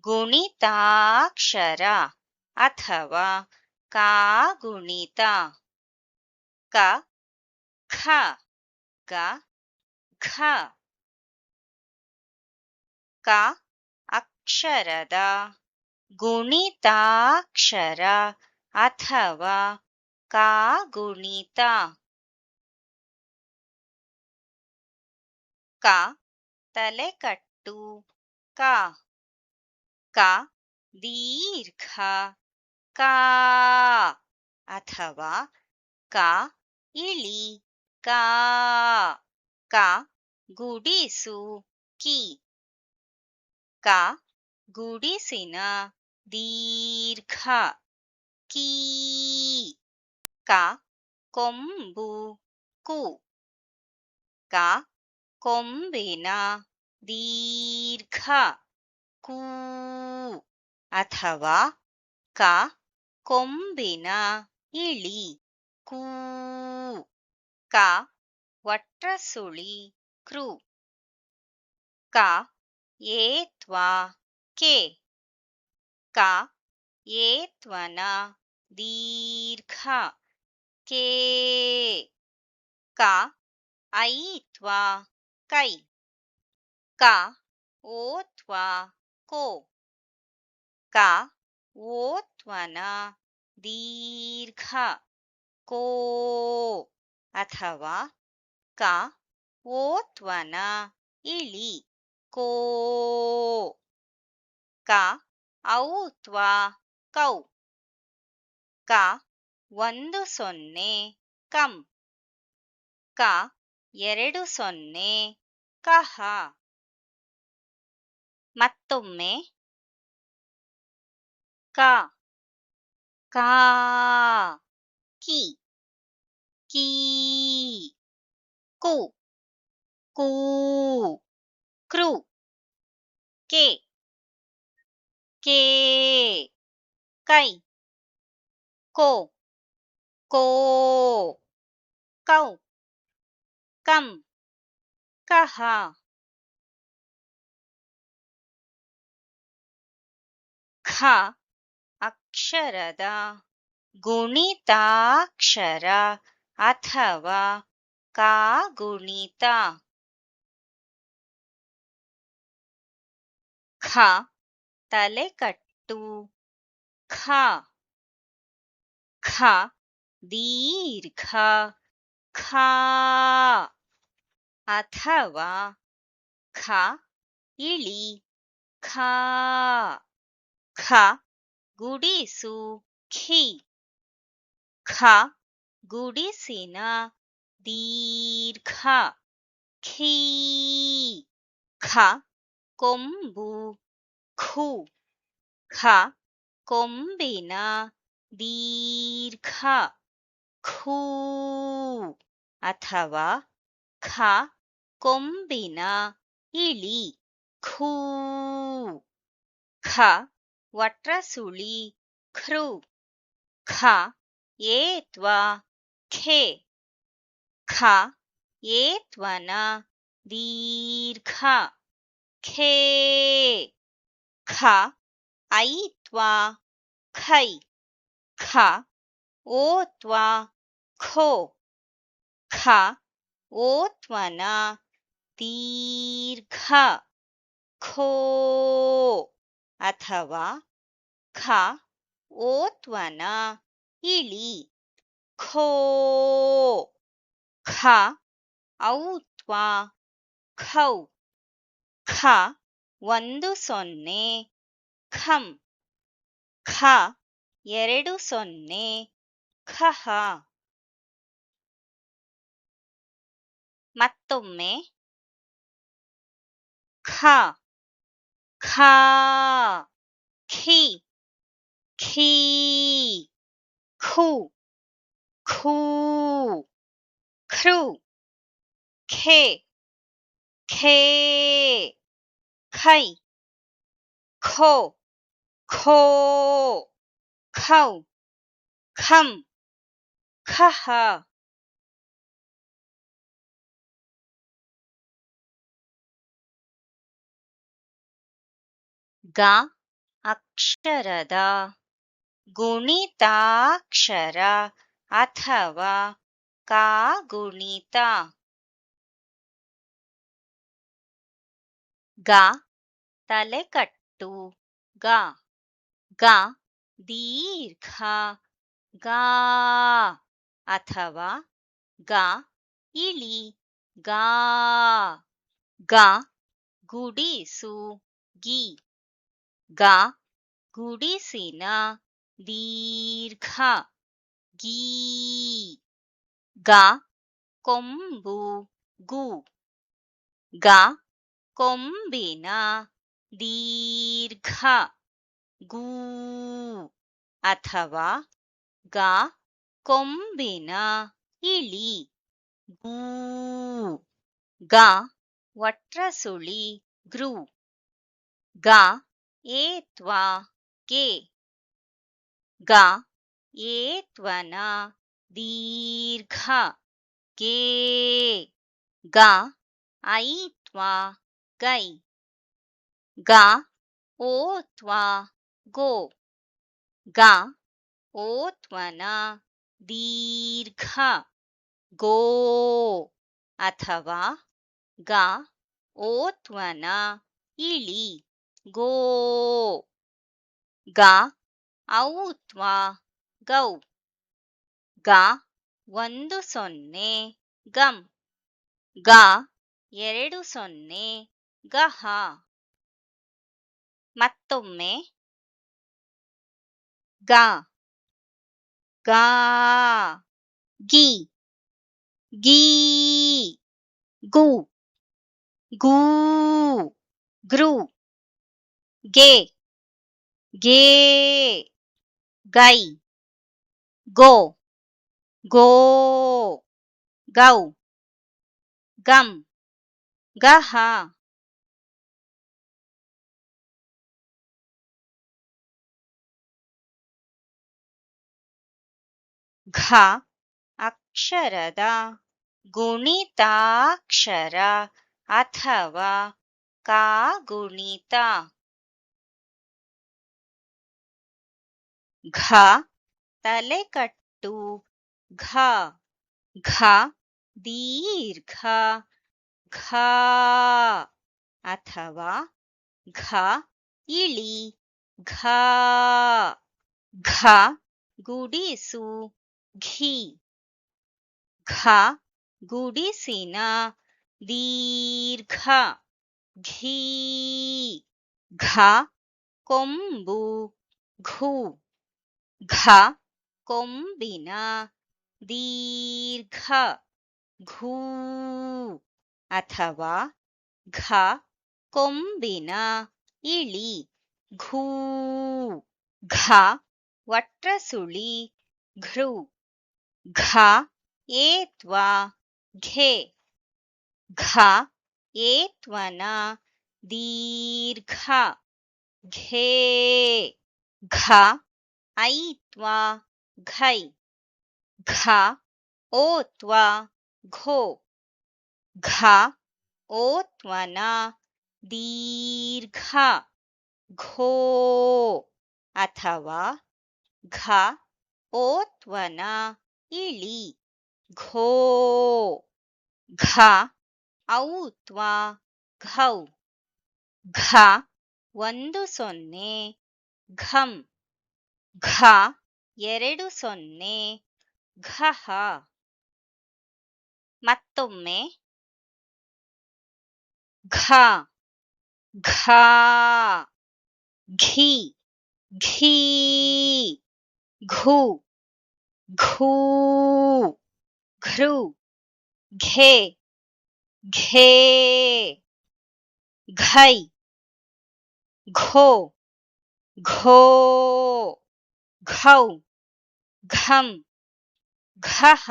ಗುಣಿತಾಕ್ಷರ ಅಥವಾ ಕಾಗುಣಿತ. ಕ ಖ ಗ ಘ. ಕ ಅಕ್ಷರದ ಗುಣಿತಾಕ್ಷರ ಅಥವಾ ಕಾಗುಣಿತ. ಕ ತಲೆಕಟ್ಟು ಕ. ಕ ದೀರ್ಘ ಕಾ ಅಥವಾ ಕ ಇಳಿ ಕಾ. ಕ ಗುಡಿಸು ಕಿ. ಕ ಗುಡಿಸಿನ ದೀರ್ಘ ಕೀ. ಕ ಕೊಂಬು ಕು. ಕ ಕೊಂಬಿನ ದೀರ್ಘ ಕೂ ಅಥವಾ ಕ ಕೊಂಬಿನ ಇಳಿ ಕೂ. ಕ ವಟ್ರಸುಳಿ ಕೃ. ಕ ಏತ್ವ ಕೆ. ಕ ಏತ್ವನ ದೀರ್ಘ ಕೇ. ಕ ಐತ್ವ ಕೈ. ಕ ಓತ್ವ ಕೋ. ಕ ಓತ್ವನ ದೀರ್ಘ ಕೋ ಅಥವಾ ಕ ಓತ್ವನ ಇಳಿ ಕೋ. ಕ ಔತ್ವ ಕೌ. ಕ 10 ಕಂ. ಕ 20 ಕಹ. ಮತ್ತೊಮ್ಮೆ ಕ ಕಾ ಕಿ ಕೀ. ಕು ಕೂ ಕೃ. ಕೆ ಕೇ. ಕೈ ಕೋ ಕೋ. ಕೌ ಕಂ ಕಹ. ಖ ಅಕ್ಷರದ ಗುಣಿತಾಕ್ಷರ ಅಥವಾ ಕಾಗುಣಿತ. ಖ ತಲೆಕಟ್ಟು ಖ. ಖ ದೀರ್ಘ ಖಾ ಅಥವಾ ಖ ಇಳಿ ಖಾ. ಖ ಗುಡಿಸು ಖಿ. ಖ ಗುಡಿಸಿನ ದೀರ್ಘ ಖೀ. ಖ ಕೊಂಬು ಖು. ಖ ಕೊಂಬಿನ ದೀರ್ಘ ಖೂ ಅಥವಾ ಖ ಕೊಂಬಿನ ಇಳಿ ಖೂ. ಖ ವಟ್ರಸುಳಿ ಖೃ. ಖ ಏತ್ವ ಖೆ. ಖ ಏತ್ವನ ದೀರ್ಘ ಖೇ. ಖ ಐತ್ವ ಖೈ. ಖ ಓತ್ವ ಖೋ. ಖ ಓತ್ವನ ದೀರ್ಘ ಖೋ ಅಥವಾ ಖ ಓತ್ವನ ಇಳಿ ಖೋ. ಖ ಔತ್ವ ಖೌ. ಖ 10 ಖಂ. ಖ 20 ಖಹ. ಮತ್ತೊಮ್ಮೆ ಖ ಖಾ ಖಿ ಖೀ. ಖು ಖೂ ಖೃ. ಖೆ ಖೇ. ಖೈ ಖೋ ಖೋ. ಖೌ ಖಂ ಖಹ. ಗ ಅಕ್ಷರದ ಗುಣಿತಾಕ್ಷರ ಅಥವಾ ಕಾಗುಣಿತ. ಗ ತಲೆಕಟ್ಟು ಗ ಗ ದೀರ್ಘ ಗಾ ಅಥವಾ ಗ ಇಳಿ ಗಾ ಗ ಗುಡಿಸು ಗಿ ಗ ಗುಡಿಸಿನ ದೀರ್ಘ ಗೀ ಗ ಕೊಂಬು ಗು ಗ ಕೊಂಬಿನ ದೀರ್ಘ ಗೂ ಅಥವಾ ಗ ಕೊಂಬಿನ ಇಳಿ ಗೂ ಗ ವಟ್ರಸುಳಿ ಗೃ ಗ ಏತ್ವ ಗೆ ಗ ಏತ್ವನ ದೀರ್ಘ ಗೇ ಗ ಐತ್ವ ಗೈ ಗ ಓತ್ವ ಗೋ ಗ ಓತ್ವನ ದೀರ್ಘ ಗೋ ಅಥವಾ ಗ ಓತ್ವನ ಇಳಿ ಗೋ ಗ ಔತ್ವ ಗೌ ಗ 10 ಗಂ ಗ 20 ಗಹ. ಮತ್ತೊಮ್ಮೆ ಗ ಗಾ ಗಿ ಗೀ ಗು ಗೂ ಗೃ ಗೆ ಗೇ ಗೈ ಗೋ ಗೋ ಗೌ ಗಂ ಗಹ. ಘ ಅಕ್ಷರದ ಗುಣಿತಾಕ್ಷರ ಅಥವಾ ಕಾಗುಣಿತ. ಘ ತಲೆಕಟ್ಟು ಘ ಘ ದೀರ್ಘ ಘಾ ಅಥವಾ ಘ ಇಳಿ ಘಾ ಘ ಗುಡಿಸು ಘಿ ಘ ಗುಡಿಸಿನ ದೀರ್ಘ ಘೀ ಘ ಕೊಂಬು ಘು ಘ ಕೊಂಬಿನ ದೀರ್ಘ ಘೂ ಅಥವಾ ಘ ಕೊಂಬಿನ ಇಳಿ ಘೂ ಘ ವಟ್ರಸುಳಿ ಘೃ ಘ ಏತ್ವ ಘೆ ಘ ಏತ್ವನ ದೀರ್ಘ ಘೇ ಘ ಐತ್ವ ಘೈ ಘ ಓತ್ವ ಘೋ ಘ ಓತ್ವನ ದೀರ್ಘ ಘೋ ಅಥವಾ ಘ ಓತ್ವನ ಇಳಿ ಘೋ ಘ ಔತ್ವ ಘೌ ಘ 10 ಘಂ ಘ 20 ಘಹ. ಮತ್ತೊಮ್ಮೆ ಘ ಘಾ ಘಿ ಘೀ ಘು ಘೂ ಘೃ ಘೆ ಘೇ ಘೈ ಘೋ ಘೋ ಘೌ ಘಂ ಘಹ.